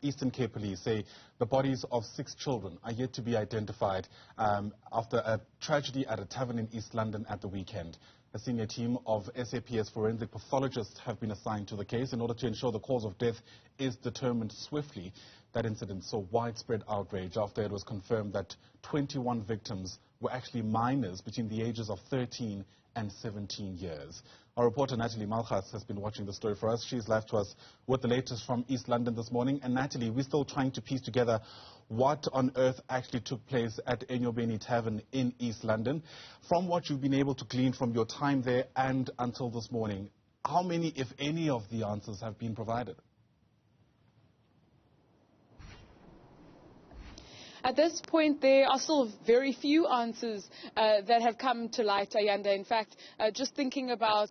Eastern Cape Police say the bodies of 6 children are yet to be identified after a tragedy at a tavern in East London at the weekend. A senior team of SAPS forensic pathologists have been assigned to the case in order to ensure the cause of death is determined swiftly. That incident saw widespread outrage after it was confirmed that 21 victims were actually minors between the ages of 13 and 17 years. Our reporter Natalie Malgas has been watching the story for us. She's live to us with the latest from East London this morning. And Natalie, we're still trying to piece together what on earth actually took place at Enyobeni tavern in East London. From what you've been able to glean from your time there and until this morning, how many, if any, of the answers have been provided? At this point, there are still very few answers that have come to light, Ayanda. In fact, just thinking about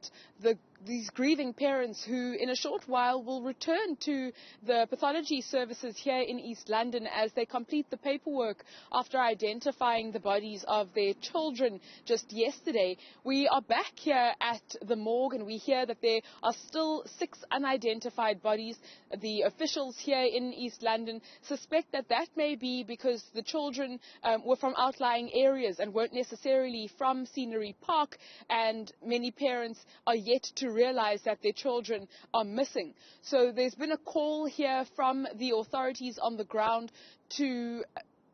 these grieving parents who in a short while will return to the pathology services here in East London as they complete the paperwork after identifying the bodies of their children just yesterday. We are back here at the morgue and we hear that there are still 6 unidentified bodies. The officials here in East London suspect that that may be because the children were from outlying areas and weren't necessarily from Scenery Park, and many parents are yet to realize that their children are missing. So there's been a call here from the authorities on the ground to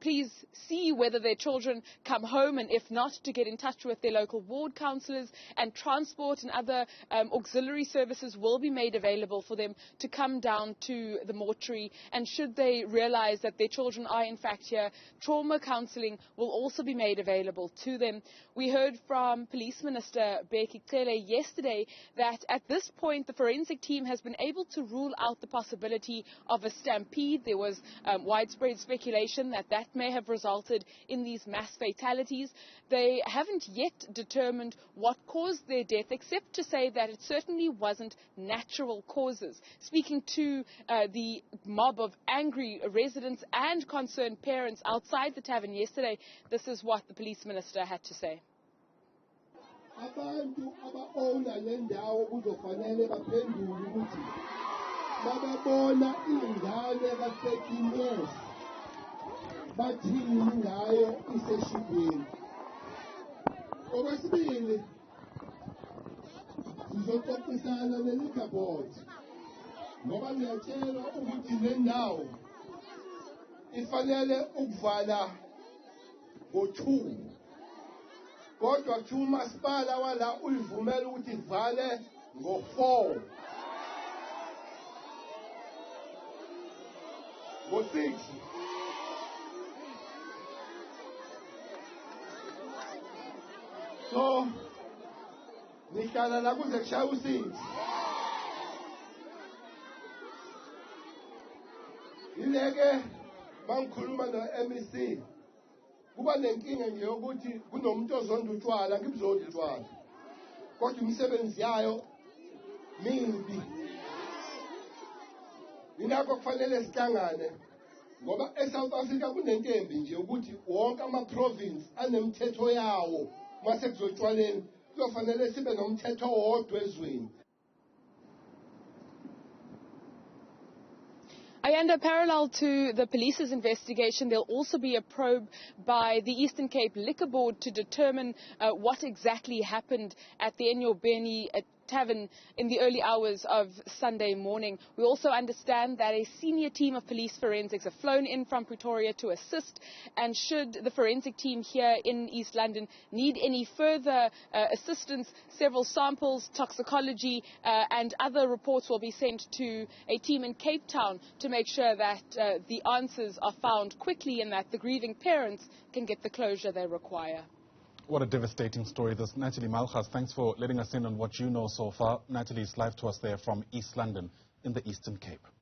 please see whether their children come home, and if not, to get in touch with their local ward councillors, and transport and other auxiliary services will be made available for them to come down to the mortuary. And should they realize that their children are in fact here, trauma counselling will also be made available to them. We heard from Police Minister Bheki Cele yesterday that at this point the forensic team has been able to rule out the possibility of a stampede. There was widespread speculation that may have resulted in these mass fatalities. They haven't yet determined what caused their death, except to say that it certainly wasn't natural causes. Speaking to the mob of angry residents and concerned parents outside the tavern yesterday, this is what the police minister had to say. Abantu aba-owner lendawo kuzofanele baphendule ukuthi bababona ingane ka-13 years bathini ngayo iseshibhini. Okwesibili, sizoxoxisana ne-liquor board ngoba ngiyatshelwa ukuthi le ndawo ifanele ukuvala ngo-2, kodwa nje umasipala wala uyivumela ukuthi ivale ngo-4, ngo-6. So, nihlala la kuze kushaya u-6. Yileke bangikhuluma no-MEC kuba nenkinga nje yokuthi kunomuntu ozonda utshwala, ngibuzonda utshwala, kodwa imisebenzi yayo mimbi. Yingakho kufanele sihlangane ngoba eSouth Africa kunentembi nje ukuthi wonke ama-province anemithetho yawo. Mase kuzotshwaleni kuzofanele sibe nomthetho owodwa ezweni. Ayanda, parallel to the police's investigation, there'll also be a probe by the Eastern Cape Liquor Board to determine what exactly happened at the Enyobeni tavern in the early hours of Sunday morning. We also understand that a senior team of police forensics have flown in from Pretoria to assist, and should the forensic team here in East London need any further assistance, several samples, toxicology and other reports will be sent to a team in Cape Town to make sure that the answers are found quickly and that the grieving parents can get the closure they require. What a devastating story this. Natalie Malgas, thanks for letting us in on what you know so far. Natalie is live to us there from East London in the Eastern Cape.